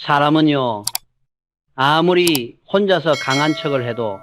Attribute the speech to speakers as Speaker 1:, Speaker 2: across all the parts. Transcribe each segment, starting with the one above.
Speaker 1: 사람은요, 아무리 혼자서 강한 척을 해도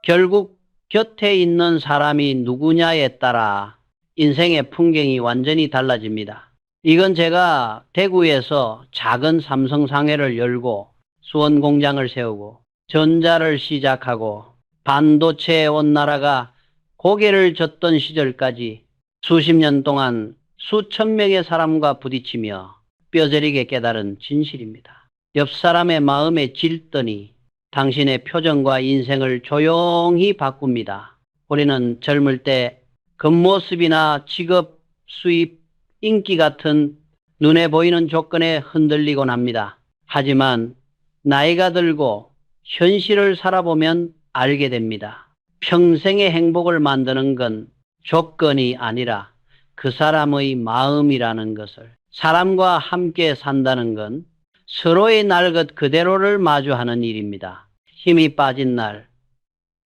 Speaker 1: 결국 곁에 있는 사람이 누구냐에 따라 인생의 풍경이 완전히 달라집니다. 이건 제가 대구에서 작은 삼성상회를 열고 수원 공장을 세우고 전자를 시작하고 반도체에 온 나라가 고개를 젓던 시절까지 수십 년 동안 수천 명의 사람과 부딪히며 뼈저리게 깨달은 진실입니다. 옆 사람의 마음에 질더니 당신의 표정과 인생을 조용히 바꿉니다. 우리는 젊을 때 겉모습이나 직업, 수입, 인기 같은 눈에 보이는 조건에 흔들리곤 합니다. 하지만 나이가 들고 현실을 살아보면 알게 됩니다. 평생의 행복을 만드는 건 조건이 아니라 그 사람의 마음이라는 것을. 사람과 함께 산다는 건 서로의 날 것 그대로를 마주하는 일입니다. 힘이 빠진 날,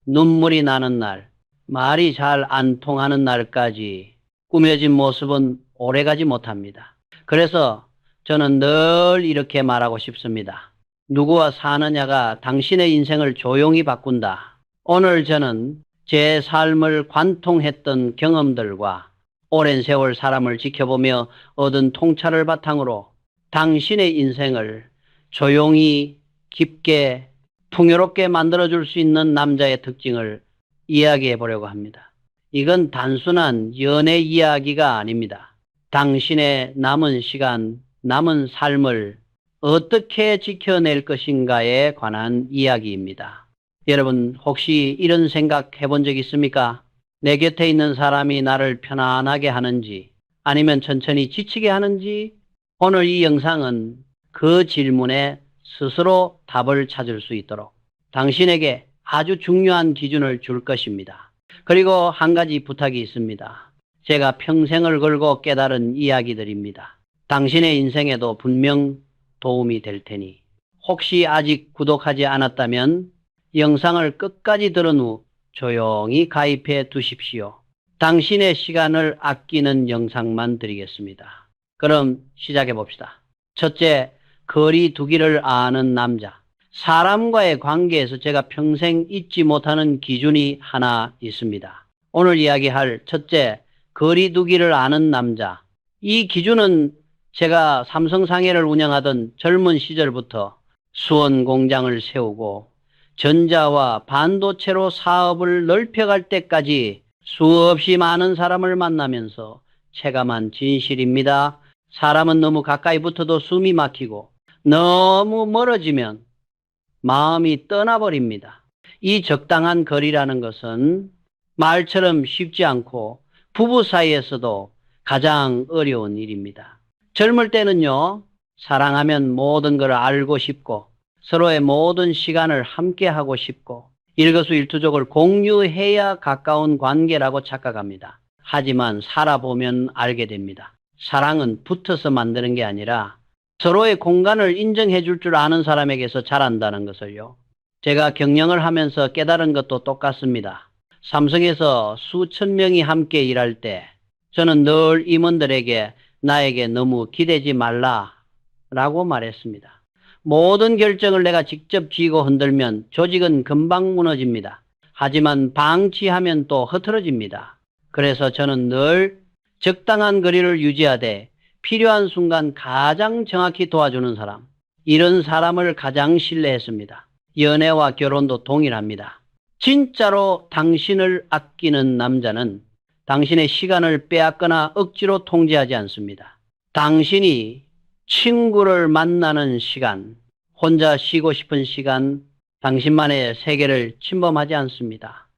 Speaker 1: 눈물이 나는 날, 말이 잘 안 통하는 날까지 꾸며진 모습은 오래가지 못합니다. 그래서 저는 늘 이렇게 말하고 싶습니다. 누구와 사느냐가 당신의 인생을 조용히 바꾼다. 오늘 저는 제 삶을 관통했던 경험들과 오랜 세월 사람을 지켜보며 얻은 통찰을 바탕으로 당신의 인생을 조용히 깊게 풍요롭게 만들어줄 수 있는 남자의 특징을 이야기해 보려고 합니다. 이건 단순한 연애 이야기가 아닙니다. 당신의 남은 시간, 남은 삶을 어떻게 지켜낼 것인가에 관한 이야기입니다. 여러분 혹시 이런 생각 해본 적 있습니까? 내 곁에 있는 사람이 나를 편안하게 하는지 아니면 천천히 지치게 하는지 오늘 이 영상은 그 질문에 스스로 답을 찾을 수 있도록 당신에게 아주 중요한 기준을 줄 것입니다. 그리고 한 가지 부탁이 있습니다. 제가 평생을 걸고 깨달은 이야기들입니다. 당신의 인생에도 분명 도움이 될 테니 혹시 아직 구독하지 않았다면 영상을 끝까지 들은 후 조용히 가입해 두십시오. 당신의 시간을 아끼는 영상만 드리겠습니다. 그럼 시작해 봅시다. 첫째, 거리 두기를 아는 남자. 사람과의 관계에서 제가 평생 잊지 못하는 기준이 하나 있습니다. 오늘 이야기할 첫째, 거리 두기를 아는 남자. 이 기준은 제가 삼성상해를 운영하던 젊은 시절부터 수원 공장을 세우고 전자와 반도체로 사업을 넓혀갈 때까지 수없이 많은 사람을 만나면서 체감한 진실입니다. 사람은 너무 가까이 붙어도 숨이 막히고 너무 멀어지면 마음이 떠나버립니다. 이 적당한 거리라는 것은 말처럼 쉽지 않고 부부 사이에서도 가장 어려운 일입니다. 젊을 때는요, 사랑하면 모든 걸 알고 싶고 서로의 모든 시간을 함께 하고 싶고 일거수일투족을 공유해야 가까운 관계라고 착각합니다. 하지만 살아보면 알게 됩니다. 사랑은 붙어서 만드는 게 아니라 서로의 공간을 인정해 줄 줄 아는 사람에게서 자란다는 것을요. 제가 경영을 하면서 깨달은 것도 똑같습니다. 삼성에서 수천 명이 함께 일할 때 저는 늘 임원들에게 나에게 너무 기대지 말라라고 말했습니다. 모든 결정을 내가 직접 쥐고 흔들면 조직은 금방 무너집니다. 하지만 방치하면 또 흐트러집니다. 그래서 저는 늘 적당한 거리를 유지하되 필요한 순간 가장 정확히 도와주는 사람, 이런 사람을 가장 신뢰했습니다. 연애와 결혼도 동일합니다. 진짜로 당신을 아끼는 남자는 당신의 시간을 빼앗거나 억지로 통제하지 않습니다. 당신이 친구를 만나는 시간, 혼자 쉬고 싶은 시간, 당신만의 세계를 침범하지 않습니다.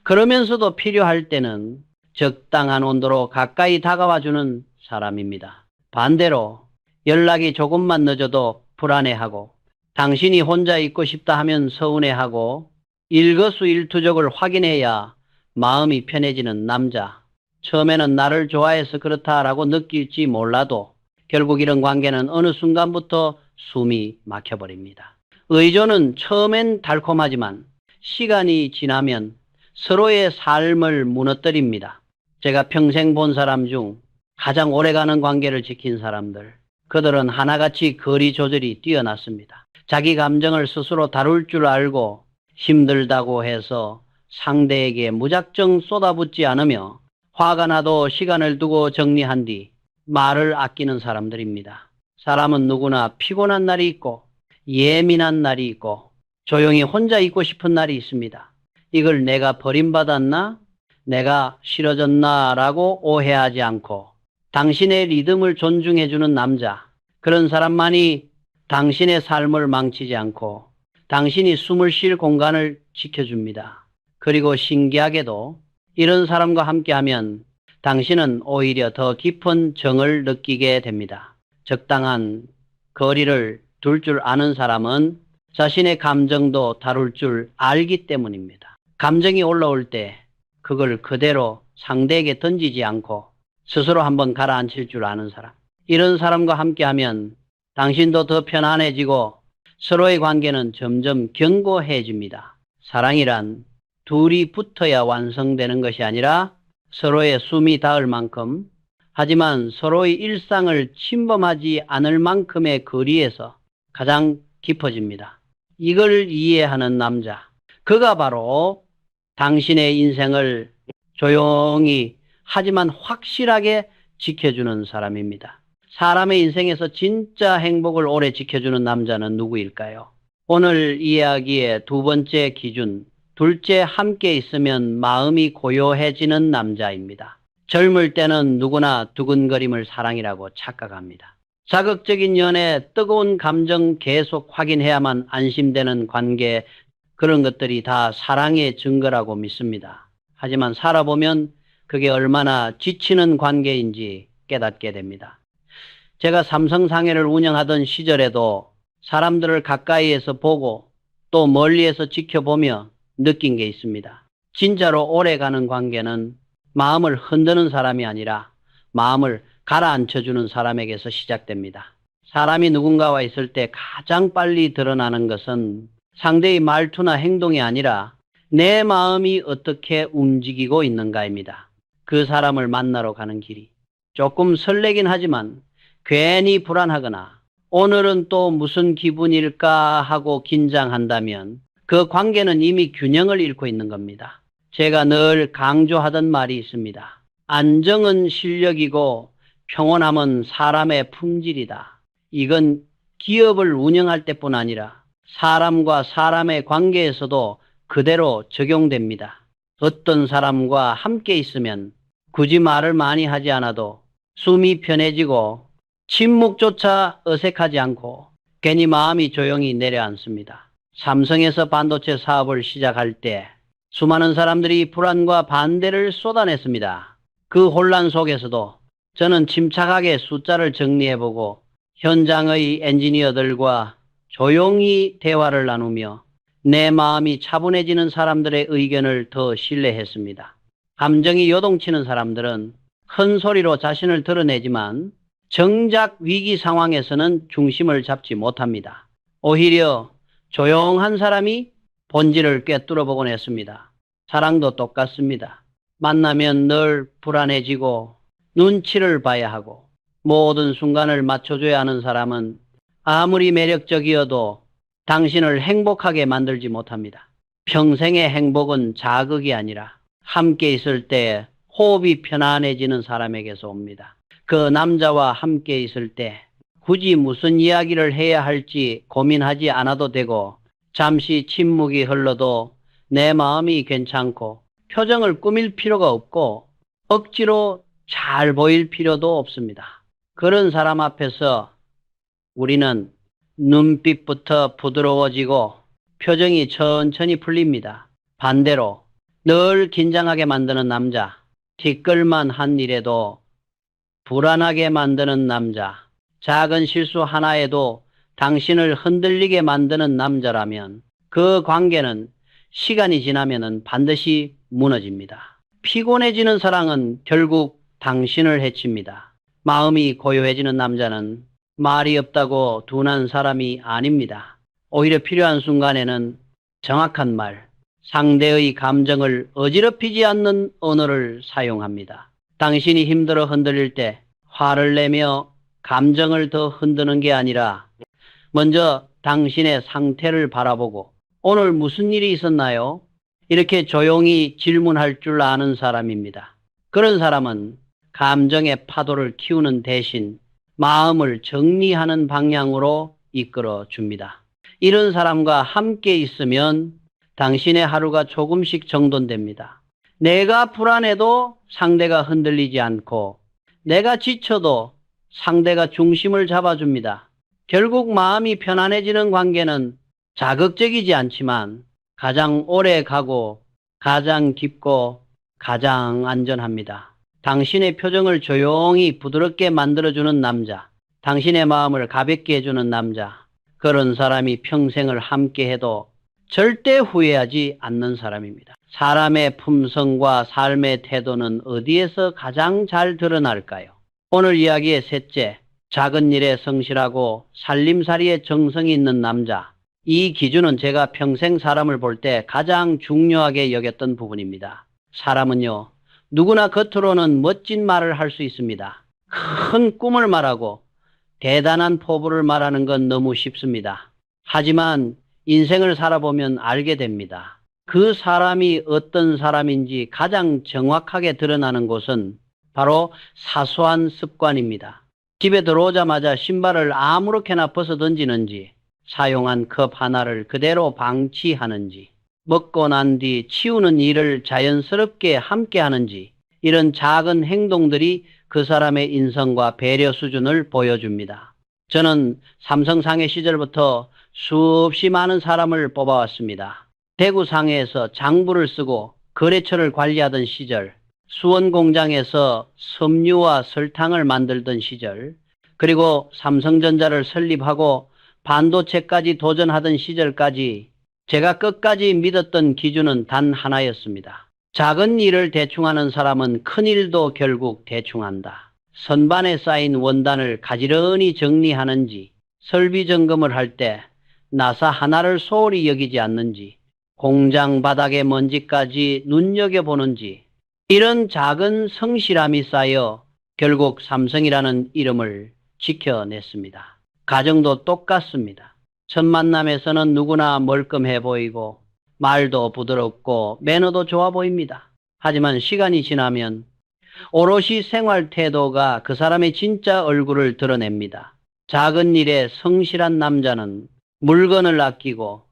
Speaker 1: 그러면서도 필요할 때는 적당한 온도로 가까이 다가와주는 사람입니다. 반대로 연락이 조금만 늦어도 불안해하고 당신이 혼자 있고 싶다 하면 서운해하고 일거수일투족을 확인해야 마음이 편해지는 남자. 처음에는 나를 좋아해서 그렇다라고 느낄지 몰라도 결국 이런 관계는 어느 순간부터 숨이 막혀버립니다. 의존은 처음엔 달콤하지만 시간이 지나면 서로의 삶을 무너뜨립니다. 제가 평생 본 사람 중 가장 오래가는 관계를 지킨 사람들, 그들은 하나같이 거리 조절이 뛰어났습니다. 자기 감정을 스스로 다룰 줄 알고 힘들다고 해서 상대에게 무작정 쏟아붓지 않으며 화가 나도 시간을 두고 정리한 뒤 말을 아끼는 사람들입니다. 사람은 누구나 피곤한 날이 있고 예민한 날이 있고 조용히 혼자 있고 싶은 날이 있습니다. 이걸 내가 버림받았나? 내가 싫어졌나? 라고 오해하지 않고 당신의 리듬을 존중해주는 남자, 그런 사람만이 당신의 삶을 망치지 않고 당신이 숨을 쉴 공간을 지켜줍니다. 그리고 신기하게도 이런 사람과 함께하면 당신은 오히려 더 깊은 정을 느끼게 됩니다. 적당한 거리를 둘 줄 아는 사람은 자신의 감정도 다룰 줄 알기 때문입니다. 감정이 올라올 때 그걸 그대로 상대에게 던지지 않고 스스로 한번 가라앉힐 줄 아는 사람. 이런 사람과 함께하면 당신도 더 편안해지고 서로의 관계는 점점 견고해집니다. 사랑이란 둘이 붙어야 완성되는 것이 아니라 서로의 숨이 닿을 만큼, 하지만 서로의 일상을 침범하지 않을 만큼의 거리에서 가장 깊어집니다. 이걸 이해하는 남자, 그가 바로 당신의 인생을 조용히 하지만 확실하게 지켜주는 사람입니다. 사람의 인생에서 진짜 행복을 오래 지켜주는 남자는 누구일까요? 오늘 이야기의 두 번째 기준, 둘째 함께 있으면 마음이 고요해지는 남자입니다. 젊을 때는 누구나 두근거림을 사랑이라고 착각합니다. 자극적인 연애, 뜨거운 감정 계속 확인해야만 안심되는 관계, 그런 것들이 다 사랑의 증거라고 믿습니다. 하지만 살아보면 그게 얼마나 지치는 관계인지 깨닫게 됩니다. 제가 삼성상해를 운영하던 시절에도 사람들을 가까이에서 보고 또 멀리에서 지켜보며 느낀 게 있습니다. 진짜로 오래가는 관계는 마음을 흔드는 사람이 아니라 마음을 가라앉혀주는 사람에게서 시작됩니다. 사람이 누군가와 있을 때 가장 빨리 드러나는 것은 상대의 말투나 행동이 아니라 내 마음이 어떻게 움직이고 있는가입니다. 그 사람을 만나러 가는 길이 조금 설레긴 하지만 괜히 불안하거나 오늘은 또 무슨 기분일까 하고 긴장한다면 그 관계는 이미 균형을 잃고 있는 겁니다. 제가 늘 강조하던 말이 있습니다. 안정은 실력이고 평온함은 사람의 품질이다. 이건 기업을 운영할 때뿐 아니라 사람과 사람의 관계에서도 그대로 적용됩니다. 어떤 사람과 함께 있으면 굳이 말을 많이 하지 않아도 숨이 편해지고 침묵조차 어색하지 않고 괜히 마음이 조용히 내려앉습니다. 삼성에서 반도체 사업을 시작할 때 수많은 사람들이 불안과 반대를 쏟아냈습니다. 그 혼란 속에서도 저는 침착하게 숫자를 정리해보고 현장의 엔지니어들과 조용히 대화를 나누며 내 마음이 차분해지는 사람들의 의견을 더 신뢰했습니다. 감정이 요동치는 사람들은 큰 소리로 자신을 드러내지만 정작 위기 상황에서는 중심을 잡지 못합니다. 오히려 조용한 사람이 본질을 꿰뚫어 보곤 했습니다. 사랑도 똑같습니다. 만나면 늘 불안해지고 눈치를 봐야 하고 모든 순간을 맞춰줘야 하는 사람은 아무리 매력적이어도 당신을 행복하게 만들지 못합니다. 평생의 행복은 자극이 아니라 함께 있을 때 호흡이 편안해지는 사람에게서 옵니다. 그 남자와 함께 있을 때 굳이 무슨 이야기를 해야 할지 고민하지 않아도 되고 잠시 침묵이 흘러도 내 마음이 괜찮고 표정을 꾸밀 필요가 없고 억지로 잘 보일 필요도 없습니다. 그런 사람 앞에서 우리는 눈빛부터 부드러워지고 표정이 천천히 풀립니다. 반대로 늘 긴장하게 만드는 남자, 티끌만 한 일에도 불안하게 만드는 남자, 작은 실수 하나에도 당신을 흔들리게 만드는 남자라면 그 관계는 시간이 지나면 반드시 무너집니다. 피곤해지는 사랑은 결국 당신을 해칩니다. 마음이 고요해지는 남자는 말이 없다고 둔한 사람이 아닙니다. 오히려 필요한 순간에는 정확한 말, 상대의 감정을 어지럽히지 않는 언어를 사용합니다. 당신이 힘들어 흔들릴 때 화를 내며 감정을 더 흔드는 게 아니라 먼저 당신의 상태를 바라보고 오늘 무슨 일이 있었나요? 이렇게 조용히 질문할 줄 아는 사람입니다. 그런 사람은 감정의 파도를 키우는 대신 마음을 정리하는 방향으로 이끌어 줍니다. 이런 사람과 함께 있으면 당신의 하루가 조금씩 정돈됩니다. 내가 불안해도 상대가 흔들리지 않고 내가 지쳐도 상대가 중심을 잡아줍니다. 결국 마음이 편안해지는 관계는 자극적이지 않지만 가장 오래 가고 가장 깊고 가장 안전합니다. 당신의 표정을 조용히 부드럽게 만들어주는 남자, 당신의 마음을 가볍게 해주는 남자, 그런 사람이 평생을 함께해도 절대 후회하지 않는 사람입니다. 사람의 품성과 삶의 태도는 어디에서 가장 잘 드러날까요? 오늘 이야기의 셋째, 작은 일에 성실하고 살림살이에 정성이 있는 남자. 이 기준은 제가 평생 사람을 볼 때 가장 중요하게 여겼던 부분입니다. 사람은요, 누구나 겉으로는 멋진 말을 할 수 있습니다. 큰 꿈을 말하고 대단한 포부를 말하는 건 너무 쉽습니다. 하지만 인생을 살아보면 알게 됩니다. 그 사람이 어떤 사람인지 가장 정확하게 드러나는 곳은 바로 사소한 습관입니다. 집에 들어오자마자 신발을 아무렇게나 벗어 던지는지, 사용한 컵 하나를 그대로 방치하는지, 먹고 난 뒤 치우는 일을 자연스럽게 함께 하는지, 이런 작은 행동들이 그 사람의 인성과 배려 수준을 보여줍니다. 저는 삼성상해 시절부터 수없이 많은 사람을 뽑아왔습니다. 대구 상해에서 장부를 쓰고 거래처를 관리하던 시절, 수원 공장에서 섬유와 설탕을 만들던 시절, 그리고 삼성전자를 설립하고 반도체까지 도전하던 시절까지 제가 끝까지 믿었던 기준은 단 하나였습니다. 작은 일을 대충 하는 사람은 큰 일도 결국 대충 한다. 선반에 쌓인 원단을 가지런히 정리하는지, 설비 점검을 할 때 나사 하나를 소홀히 여기지 않는지, 공장 바닥의 먼지까지 눈여겨보는지, 이런 작은 성실함이 쌓여 결국 삼성이라는 이름을 지켜냈습니다. 가정도 똑같습니다. 첫 만남에서는 누구나 멀끔해 보이고 말도 부드럽고 매너도 좋아 보입니다. 하지만 시간이 지나면 오롯이 생활 태도가 그 사람의 진짜 얼굴을 드러냅니다. 작은 일에 성실한 남자는 물건을 아끼고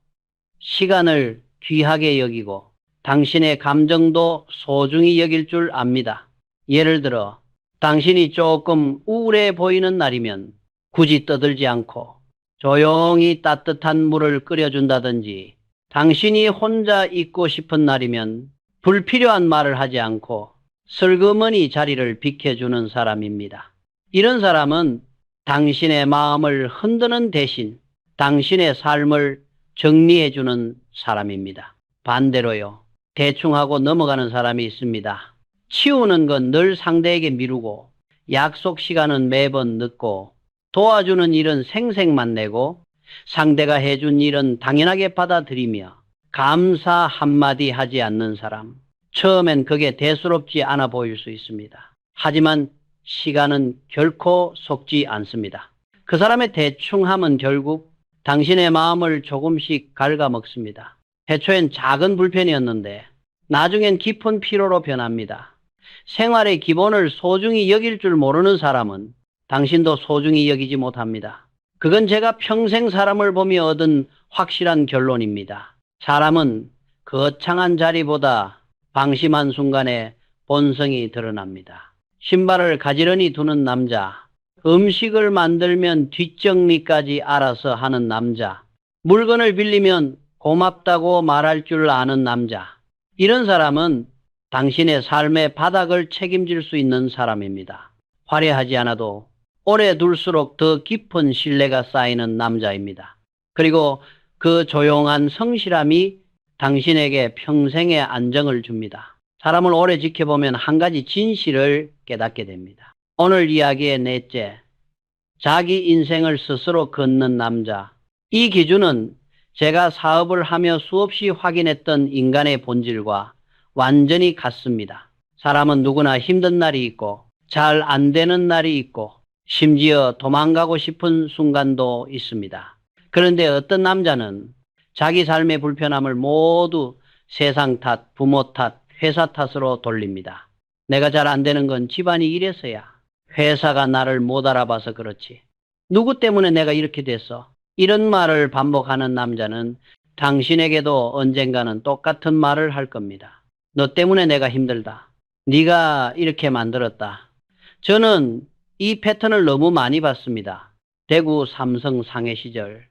Speaker 1: 시간을 귀하게 여기고 당신의 감정도 소중히 여길 줄 압니다. 예를 들어 당신이 조금 우울해 보이는 날이면 굳이 떠들지 않고 조용히 따뜻한 물을 끓여준다든지, 당신이 혼자 있고 싶은 날이면 불필요한 말을 하지 않고 슬그머니 자리를 비켜주는 사람입니다. 이런 사람은 당신의 마음을 흔드는 대신 당신의 삶을 정리해주는 사람입니다. 반대로요, 대충 하고 넘어가는 사람이 있습니다. 치우는 건 늘 상대에게 미루고 약속 시간은 매번 늦고 도와주는 일은 생색만 내고 상대가 해준 일은 당연하게 받아들이며 감사 한마디 하지 않는 사람. 처음엔 그게 대수롭지 않아 보일 수 있습니다. 하지만 시간은 결코 속지 않습니다. 그 사람의 대충함은 결국 당신의 마음을 조금씩 갉아먹습니다. 애초엔 작은 불편이었는데 나중엔 깊은 피로로 변합니다. 생활의 기본을 소중히 여길 줄 모르는 사람은 당신도 소중히 여기지 못합니다. 그건 제가 평생 사람을 보며 얻은 확실한 결론입니다. 사람은 거창한 자리보다 방심한 순간에 본성이 드러납니다. 신발을 가지런히 두는 남자, 음식을 만들면 뒷정리까지 알아서 하는 남자, 물건을 빌리면 고맙다고 말할 줄 아는 남자, 이런 사람은 당신의 삶의 바닥을 책임질 수 있는 사람입니다. 화려하지 않아도 오래 둘수록 더 깊은 신뢰가 쌓이는 남자입니다. 그리고 그 조용한 성실함이 당신에게 평생의 안정을 줍니다. 사람을 오래 지켜보면 한 가지 진실을 깨닫게 됩니다. 오늘 이야기의 넷째, 자기 인생을 스스로 걷는 남자. 이 기준은 제가 사업을 하며 수없이 확인했던 인간의 본질과 완전히 같습니다. 사람은 누구나 힘든 날이 있고 잘 안 되는 날이 있고 심지어 도망가고 싶은 순간도 있습니다. 그런데 어떤 남자는 자기 삶의 불편함을 모두 세상 탓, 부모 탓, 회사 탓으로 돌립니다. 내가 잘 안 되는 건 집안이 이래서야. 회사가 나를 못 알아봐서 그렇지. 누구 때문에 내가 이렇게 됐어? 이런 말을 반복하는 남자는 당신에게도 언젠가는 똑같은 말을 할 겁니다. 너 때문에 내가 힘들다. 네가 이렇게 만들었다. 저는 이 패턴을 너무 많이 봤습니다. 대구 삼성 상해 시절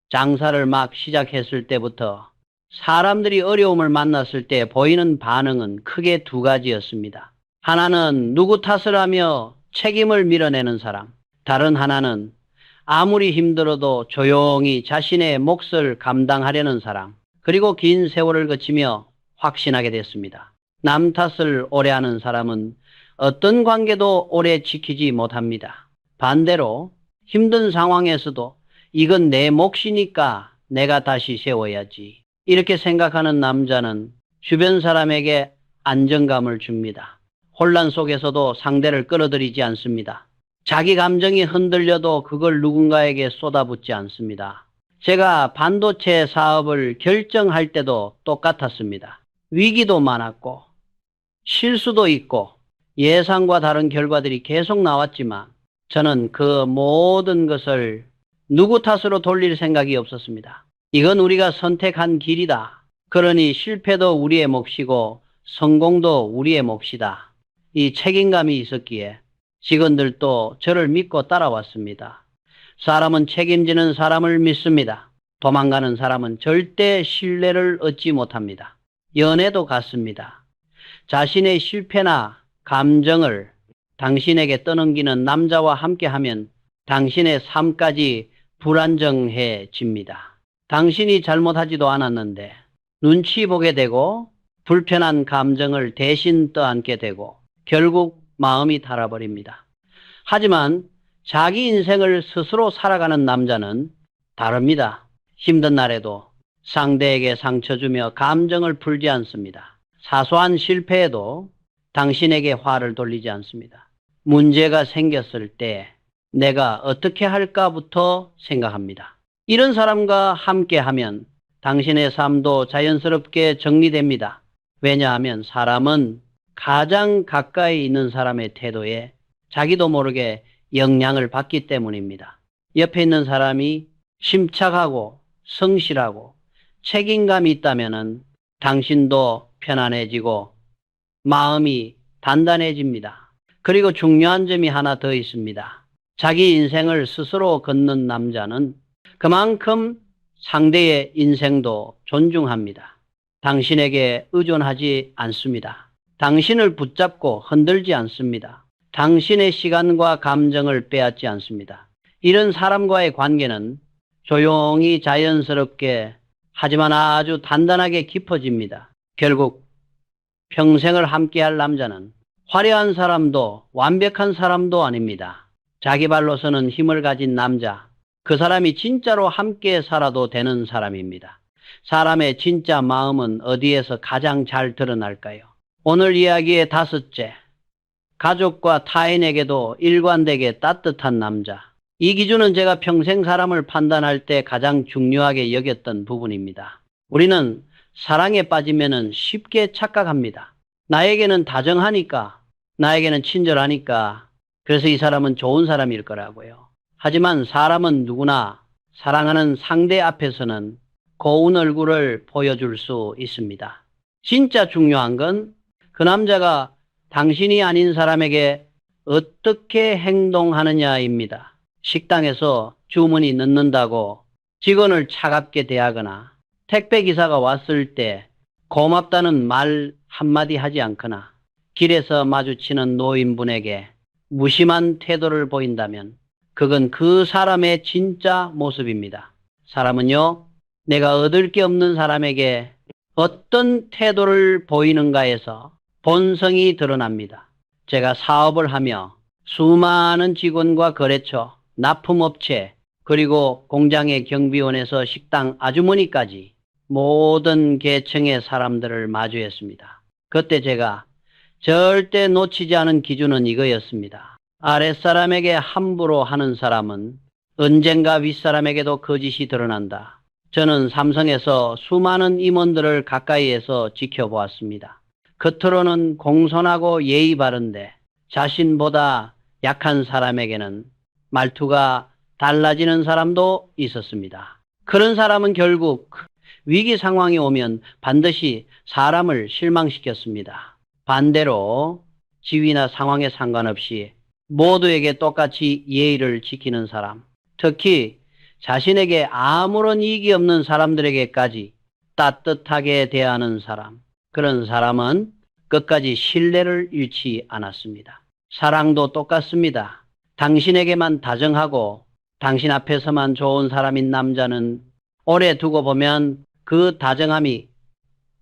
Speaker 1: 장사를 막 시작했을 때부터 사람들이 어려움을 만났을 때 보이는 반응은 크게 두 가지였습니다. 하나는 누구 탓을 하며 책임을 밀어내는 사람, 다른 하나는 아무리 힘들어도 조용히 자신의 몫을 감당하려는 사람, 그리고 긴 세월을 거치며 확신하게 됐습니다. 남 탓을 오래 하는 사람은 어떤 관계도 오래 지키지 못합니다. 반대로 힘든 상황에서도 이건 내 몫이니까 내가 다시 세워야지. 이렇게 생각하는 남자는 주변 사람에게 안정감을 줍니다. 혼란 속에서도 상대를 끌어들이지 않습니다. 자기 감정이 흔들려도 그걸 누군가에게 쏟아붓지 않습니다. 제가 반도체 사업을 결정할 때도 똑같았습니다. 위기도 많았고 실수도 있고 예상과 다른 결과들이 계속 나왔지만 저는 그 모든 것을 누구 탓으로 돌릴 생각이 없었습니다. 이건 우리가 선택한 길이다. 그러니 실패도 우리의 몫이고 성공도 우리의 몫이다. 이 책임감이 있었기에 직원들도 저를 믿고 따라왔습니다. 사람은 책임지는 사람을 믿습니다. 도망가는 사람은 절대 신뢰를 얻지 못합니다. 연애도 같습니다. 자신의 실패나 감정을 당신에게 떠넘기는 남자와 함께하면 당신의 삶까지 불안정해집니다. 당신이 잘못하지도 않았는데 눈치 보게 되고 불편한 감정을 대신 떠안게 되고 결국 마음이 달아버립니다. 하지만 자기 인생을 스스로 살아가는 남자는 다릅니다. 힘든 날에도 상대에게 상처 주며 감정을 풀지 않습니다. 사소한 실패에도 당신에게 화를 돌리지 않습니다. 문제가 생겼을 때 내가 어떻게 할까부터 생각합니다. 이런 사람과 함께하면 당신의 삶도 자연스럽게 정리됩니다. 왜냐하면 사람은 가장 가까이 있는 사람의 태도에 자기도 모르게 영향을 받기 때문입니다. 옆에 있는 사람이 심착하고 성실하고 책임감이 있다면 당신도 편안해지고 마음이 단단해집니다. 그리고 중요한 점이 하나 더 있습니다. 자기 인생을 스스로 걷는 남자는 그만큼 상대의 인생도 존중합니다. 당신에게 의존하지 않습니다. 당신을 붙잡고 흔들지 않습니다. 당신의 시간과 감정을 빼앗지 않습니다. 이런 사람과의 관계는 조용히 자연스럽게 하지만 아주 단단하게 깊어집니다. 결국 평생을 함께할 남자는 화려한 사람도 완벽한 사람도 아닙니다. 자기 발로 서는 힘을 가진 남자, 그 사람이 진짜로 함께 살아도 되는 사람입니다. 사람의 진짜 마음은 어디에서 가장 잘 드러날까요? 오늘 이야기의 다섯째, 가족과 타인에게도 일관되게 따뜻한 남자. 이 기준은 제가 평생 사람을 판단할 때 가장 중요하게 여겼던 부분입니다. 우리는 사랑에 빠지면 쉽게 착각합니다. 나에게는 다정하니까, 나에게는 친절하니까, 그래서 이 사람은 좋은 사람일 거라고요. 하지만 사람은 누구나 사랑하는 상대 앞에서는 고운 얼굴을 보여줄 수 있습니다. 진짜 중요한 건 그 남자가 당신이 아닌 사람에게 어떻게 행동하느냐입니다. 식당에서 주문이 늦는다고 직원을 차갑게 대하거나 택배기사가 왔을 때 고맙다는 말 한마디 하지 않거나 길에서 마주치는 노인분에게 무심한 태도를 보인다면 그건 그 사람의 진짜 모습입니다. 사람은요, 내가 얻을 게 없는 사람에게 어떤 태도를 보이는가에서 본성이 드러납니다. 제가 사업을 하며 수많은 직원과 거래처, 납품업체, 그리고 공장의 경비원에서 식당 아주머니까지 모든 계층의 사람들을 마주했습니다. 그때 제가 절대 놓치지 않은 기준은 이거였습니다. 아랫사람에게 함부로 하는 사람은 언젠가 윗사람에게도 거짓이 드러난다. 저는 삼성에서 수많은 임원들을 가까이에서 지켜보았습니다. 겉으로는 공손하고 예의 바른데 자신보다 약한 사람에게는 말투가 달라지는 사람도 있었습니다. 그런 사람은 결국 위기 상황이 오면 반드시 사람을 실망시켰습니다. 반대로 지위나 상황에 상관없이 모두에게 똑같이 예의를 지키는 사람, 특히 자신에게 아무런 이익이 없는 사람들에게까지 따뜻하게 대하는 사람, 그런 사람은 끝까지 신뢰를 잃지 않았습니다. 사랑도 똑같습니다. 당신에게만 다정하고 당신 앞에서만 좋은 사람인 남자는 오래 두고 보면 그 다정함이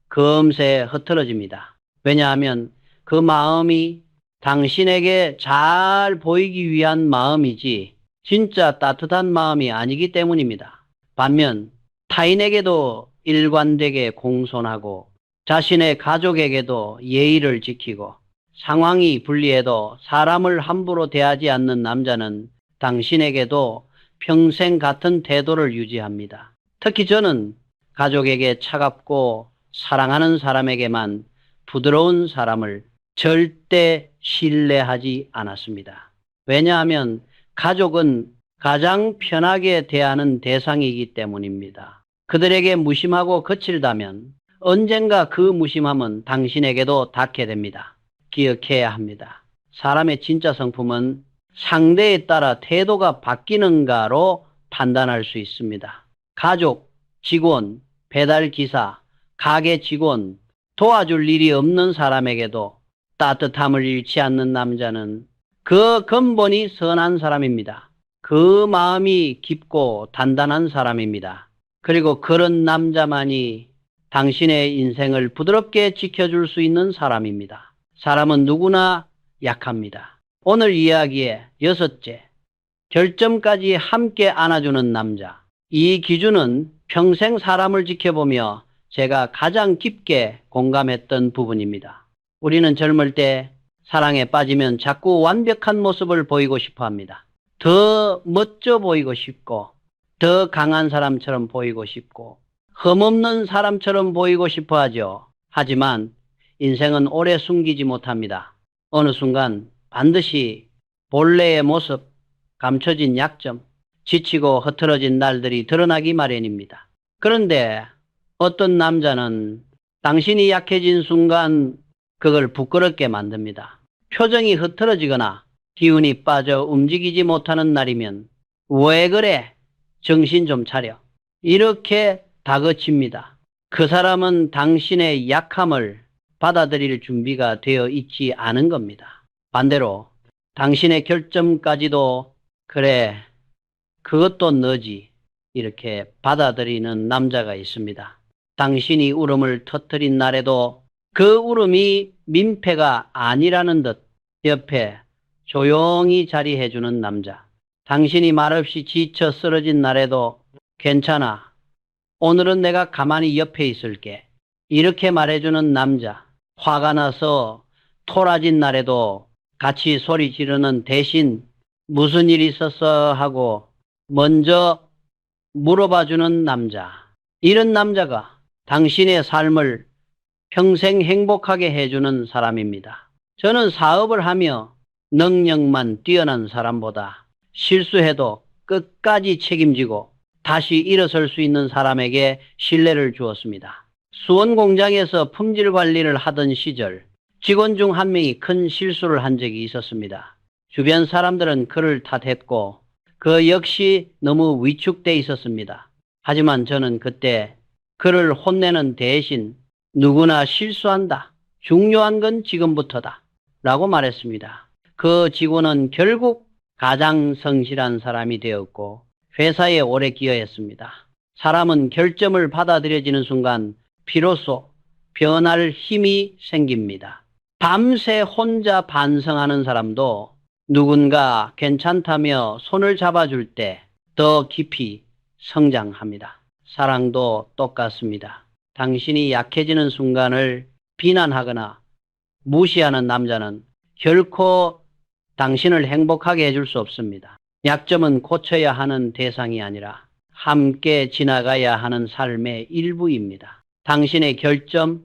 Speaker 1: 금세 흐트러집니다. 왜냐하면 그 마음이 당신에게 잘 보이기 위한 마음이지 진짜 따뜻한 마음이 아니기 때문입니다. 반면 타인에게도 일관되게 공손하고 자신의 가족에게도 예의를 지키고 상황이 불리해도 사람을 함부로 대하지 않는 남자는 당신에게도 평생 같은 태도를 유지합니다. 특히 저는 가족에게 차갑고 사랑하는 사람에게만 부드러운 사람을 절대 신뢰하지 않았습니다. 왜냐하면 가족은 가장 편하게 대하는 대상이기 때문입니다. 그들에게 무심하고 거칠다면 언젠가 그 무심함은 당신에게도 닿게 됩니다. 기억해야 합니다. 사람의 진짜 성품은 상대에 따라 태도가 바뀌는가로 판단할 수 있습니다. 가족, 직원, 배달기사, 가게 직원, 도와줄 일이 없는 사람에게도 따뜻함을 잃지 않는 남자는 그 근본이 선한 사람입니다. 그 마음이 깊고 단단한 사람입니다. 그리고 그런 남자만이 당신의 인생을 부드럽게 지켜줄 수 있는 사람입니다. 사람은 누구나 약합니다. 오늘 이야기의 6째, 결점까지 함께 안아주는 남자. 이 기준은 평생 사람을 지켜보며 제가 가장 깊게 공감했던 부분입니다. 우리는 젊을 때 사랑에 빠지면 자꾸 완벽한 모습을 보이고 싶어 합니다. 더 멋져 보이고 싶고, 더 강한 사람처럼 보이고 싶고, 흠없는 사람처럼 보이고 싶어 하죠. 하지만 인생은 오래 숨기지 못합니다. 어느 순간 반드시 본래의 모습, 감춰진 약점, 지치고 흐트러진 날들이 드러나기 마련입니다. 그런데 어떤 남자는 당신이 약해진 순간 그걸 부끄럽게 만듭니다. 표정이 흐트러지거나 기운이 빠져 움직이지 못하는 날이면 왜 그래? 정신 좀 차려. 이렇게 다그칩니다. 그 사람은 당신의 약함을 받아들일 준비가 되어 있지 않은 겁니다. 반대로 당신의 결점까지도 그래, 그것도 너지 이렇게 받아들이는 남자가 있습니다. 당신이 울음을 터뜨린 날에도 그 울음이 민폐가 아니라는 듯 옆에 조용히 자리해주는 남자. 당신이 말없이 지쳐 쓰러진 날에도 괜찮아. 오늘은 내가 가만히 옆에 있을게. 이렇게 말해주는 남자. 화가 나서 토라진 날에도 같이 소리 지르는 대신 무슨 일 있었어 하고 먼저 물어봐주는 남자. 이런 남자가 당신의 삶을 평생 행복하게 해주는 사람입니다. 저는 사업을 하며 능력만 뛰어난 사람보다 실수해도 끝까지 책임지고 다시 일어설 수 있는 사람에게 신뢰를 주었습니다. 수원 공장에서 품질 관리를 하던 시절 직원 중 한 명이 큰 실수를 한 적이 있었습니다. 주변 사람들은 그를 탓했고 그 역시 너무 위축돼 있었습니다. 하지만 저는 그때 그를 혼내는 대신 누구나 실수한다. 중요한 건 지금부터다. 라고 말했습니다. 그 직원은 결국 가장 성실한 사람이 되었고 회사에 오래 기여했습니다. 사람은 결점을 받아들여지는 순간 비로소 변할 힘이 생깁니다. 밤새 혼자 반성하는 사람도 누군가 괜찮다며 손을 잡아줄 때 더 깊이 성장합니다. 사랑도 똑같습니다. 당신이 약해지는 순간을 비난하거나 무시하는 남자는 결코 당신을 행복하게 해줄 수 없습니다. 약점은 고쳐야 하는 대상이 아니라 함께 지나가야 하는 삶의 일부입니다. 당신의 결점,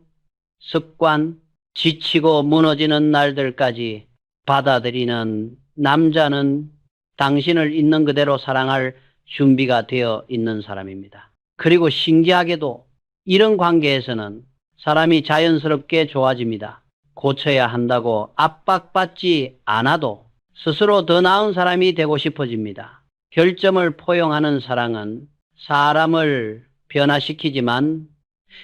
Speaker 1: 습관, 지치고 무너지는 날들까지 받아들이는 남자는 당신을 있는 그대로 사랑할 준비가 되어 있는 사람입니다. 그리고 신기하게도 이런 관계에서는 사람이 자연스럽게 좋아집니다. 고쳐야 한다고 압박받지 않아도 스스로 더 나은 사람이 되고 싶어집니다. 결점을 포용하는 사랑은 사람을 변화시키지만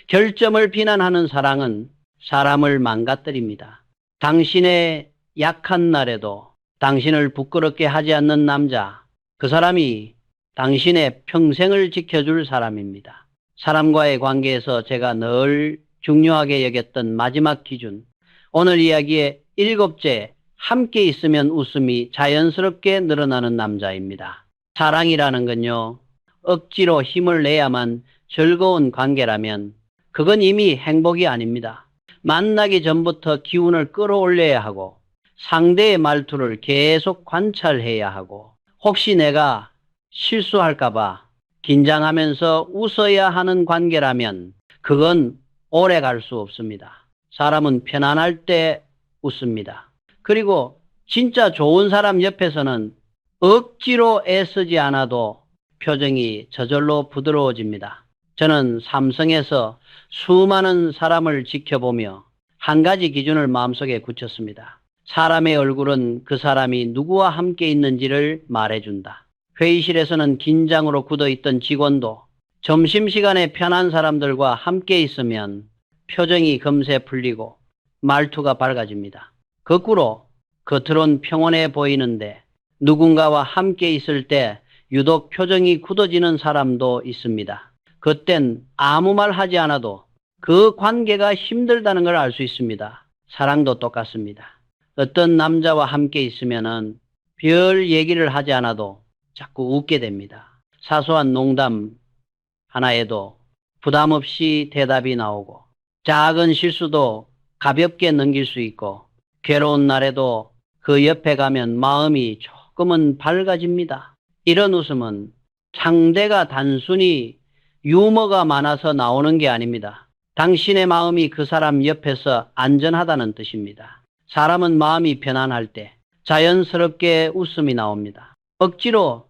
Speaker 1: 결점을 비난하는 사랑은 사람을 망가뜨립니다. 당신의 약한 날에도 당신을 부끄럽게 하지 않는 남자, 그 사람이 당신의 평생을 지켜줄 사람입니다. 사람과의 관계에서 제가 늘 중요하게 여겼던 마지막 기준, 오늘 이야기의 7째, 함께 있으면 웃음이 자연스럽게 늘어나는 남자입니다. 사랑이라는 건요, 억지로 힘을 내야만 즐거운 관계라면 그건 이미 행복이 아닙니다. 만나기 전부터 기운을 끌어올려야 하고 상대의 말투를 계속 관찰해야 하고 혹시 내가 실수할까봐 긴장하면서 웃어야 하는 관계라면 그건 오래 갈 수 없습니다. 사람은 편안할 때 웃습니다. 그리고 진짜 좋은 사람 옆에서는 억지로 애쓰지 않아도 표정이 저절로 부드러워집니다. 저는 삼성에서 수많은 사람을 지켜보며 한 가지 기준을 마음속에 굳혔습니다. 사람의 얼굴은 그 사람이 누구와 함께 있는지를 말해준다. 회의실에서는 긴장으로 굳어있던 직원도 점심시간에 편한 사람들과 함께 있으면 표정이 금세 풀리고 말투가 밝아집니다. 거꾸로 겉으론 평온해 보이는데 누군가와 함께 있을 때 유독 표정이 굳어지는 사람도 있습니다. 그땐 아무 말 하지 않아도 그 관계가 힘들다는 걸 알 수 있습니다. 사랑도 똑같습니다. 어떤 남자와 함께 있으면은 별 얘기를 하지 않아도 자꾸 웃게 됩니다. 사소한 농담 하나에도 부담 없이 대답이 나오고 작은 실수도 가볍게 넘길 수 있고 괴로운 날에도 그 옆에 가면 마음이 조금은 밝아집니다. 이런 웃음은 상대가 단순히 유머가 많아서 나오는 게 아닙니다. 당신의 마음이 그 사람 옆에서 안전하다는 뜻입니다. 사람은 마음이 편안할 때 자연스럽게 웃음이 나옵니다. 억지로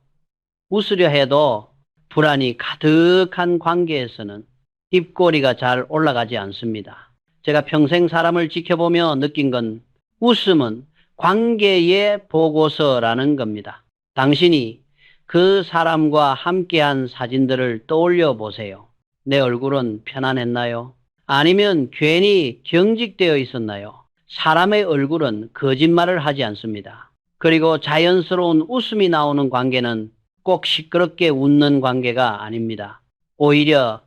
Speaker 1: 웃으려 해도 불안이 가득한 관계에서는 입꼬리가 잘 올라가지 않습니다. 제가 평생 사람을 지켜보며 느낀 건 웃음은 관계의 보고서라는 겁니다. 당신이 그 사람과 함께한 사진들을 떠올려 보세요. 내 얼굴은 편안했나요? 아니면 괜히 경직되어 있었나요? 사람의 얼굴은 거짓말을 하지 않습니다. 그리고 자연스러운 웃음이 나오는 관계는 꼭 시끄럽게 웃는 관계가 아닙니다. 오히려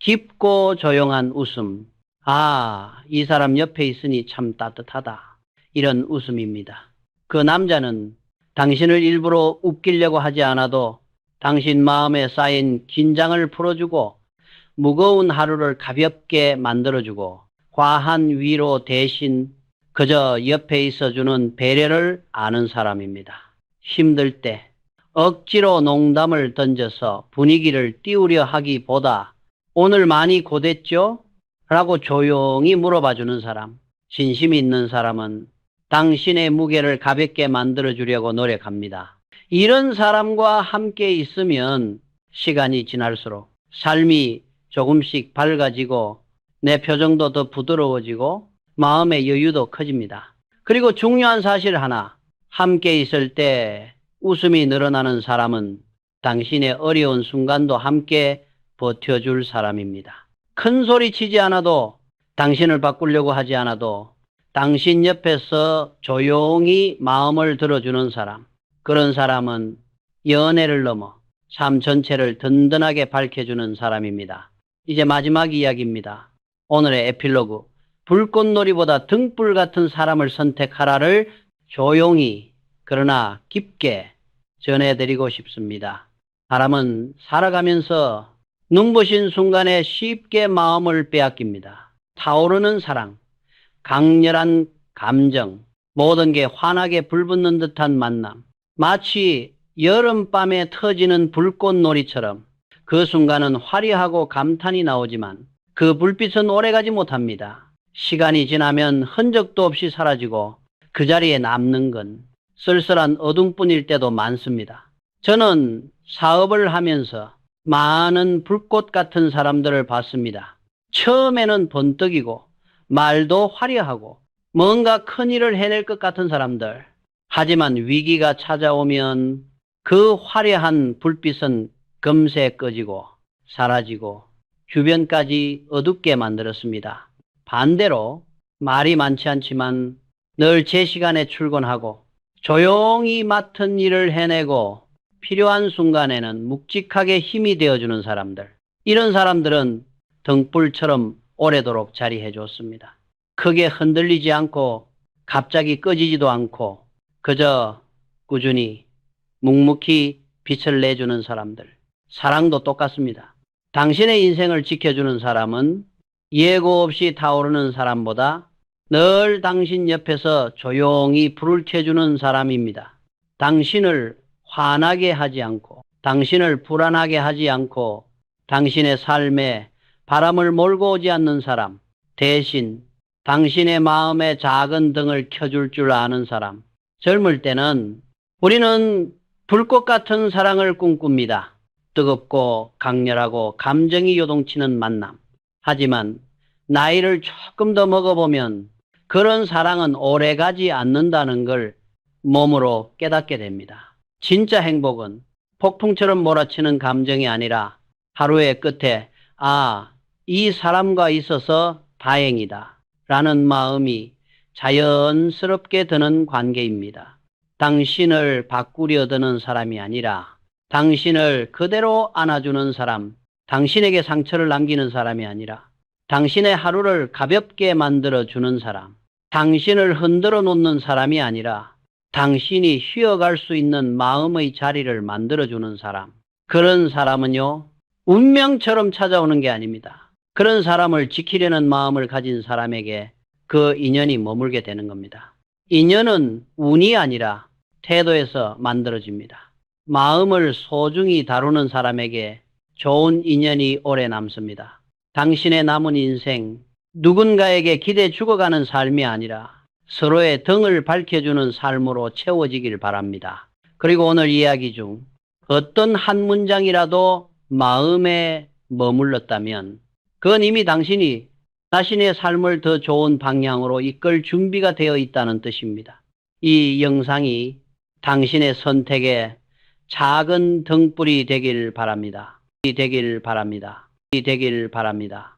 Speaker 1: 깊고 조용한 웃음. 아, 이 사람 옆에 있으니 참 따뜻하다. 이런 웃음입니다. 그 남자는 당신을 일부러 웃기려고 하지 않아도 당신 마음에 쌓인 긴장을 풀어주고 무거운 하루를 가볍게 만들어주고 과한 위로 대신 그저 옆에 있어주는 배려를 아는 사람입니다. 힘들 때 억지로 농담을 던져서 분위기를 띄우려 하기보다 오늘 많이 고됐죠? 라고 조용히 물어봐주는 사람. 진심 있는 사람은 당신의 무게를 가볍게 만들어주려고 노력합니다. 이런 사람과 함께 있으면 시간이 지날수록 삶이 조금씩 밝아지고 내 표정도 더 부드러워지고 마음의 여유도 커집니다. 그리고 중요한 사실 하나, 함께 있을 때 웃음이 늘어나는 사람은 당신의 어려운 순간도 함께 버텨줄 사람입니다. 큰 소리 치지 않아도 당신을 바꾸려고 하지 않아도 당신 옆에서 조용히 마음을 들어주는 사람, 그런 사람은 연애를 넘어 삶 전체를 든든하게 밝혀주는 사람입니다. 이제 마지막 이야기입니다. 오늘의 에필로그. 불꽃놀이보다 등불 같은 사람을 선택하라를 조용히 그러나 깊게 전해드리고 싶습니다. 사람은 살아가면서 눈부신 순간에 쉽게 마음을 빼앗깁니다. 타오르는 사랑, 강렬한 감정, 모든 게 환하게 불붙는 듯한 만남. 마치 여름밤에 터지는 불꽃놀이처럼 그 순간은 화려하고 감탄이 나오지만 그 불빛은 오래가지 못합니다. 시간이 지나면 흔적도 없이 사라지고 그 자리에 남는 건 쓸쓸한 어둠뿐일 때도 많습니다. 저는 사업을 하면서 많은 불꽃 같은 사람들을 봤습니다. 처음에는 번뜩이고 말도 화려하고 뭔가 큰일을 해낼 것 같은 사람들. 하지만 위기가 찾아오면 그 화려한 불빛은 금세 꺼지고 사라지고 주변까지 어둡게 만들었습니다. 반대로 말이 많지 않지만 늘 제 시간에 출근하고 조용히 맡은 일을 해내고 필요한 순간에는 묵직하게 힘이 되어주는 사람들. 이런 사람들은 등불처럼 오래도록 자리해 줬습니다. 크게 흔들리지 않고 갑자기 꺼지지도 않고 그저 꾸준히 묵묵히 빛을 내주는 사람들. 사랑도 똑같습니다. 당신의 인생을 지켜주는 사람은 예고 없이 타오르는 사람보다 늘 당신 옆에서 조용히 불을 켜주는 사람입니다. 당신을 화나게 하지 않고 당신을 불안하게 하지 않고 당신의 삶에 바람을 몰고 오지 않는 사람, 대신 당신의 마음에 작은 등을 켜줄 줄 아는 사람. 젊을 때는 우리는 불꽃 같은 사랑을 꿈꿉니다. 뜨겁고 강렬하고 감정이 요동치는 만남. 하지만 나이를 조금 더 먹어보면 그런 사랑은 오래가지 않는다는 걸 몸으로 깨닫게 됩니다. 진짜 행복은 폭풍처럼 몰아치는 감정이 아니라 하루의 끝에 이 사람과 있어서 다행이다 라는 마음이 자연스럽게 드는 관계입니다. 당신을 바꾸려 드는 사람이 아니라 당신을 그대로 안아주는 사람, 당신에게 상처를 남기는 사람이 아니라 당신의 하루를 가볍게 만들어주는 사람, 당신을 흔들어 놓는 사람이 아니라 당신이 쉬어갈 수 있는 마음의 자리를 만들어주는 사람. 그런 사람은요, 운명처럼 찾아오는 게 아닙니다. 그런 사람을 지키려는 마음을 가진 사람에게 그 인연이 머물게 되는 겁니다. 인연은 운이 아니라 태도에서 만들어집니다. 마음을 소중히 다루는 사람에게 좋은 인연이 오래 남습니다. 당신의 남은 인생, 누군가에게 기대 죽어가는 삶이 아니라 서로의 등을 밝혀주는 삶으로 채워지길 바랍니다. 그리고 오늘 이야기 중 어떤 한 문장이라도 마음에 머물렀다면 그건 이미 당신이 자신의 삶을 더 좋은 방향으로 이끌 준비가 되어 있다는 뜻입니다. 이 영상이 당신의 선택에 작은 등불이 되길 바랍니다. 되길 바랍니다. 되길 바랍니다.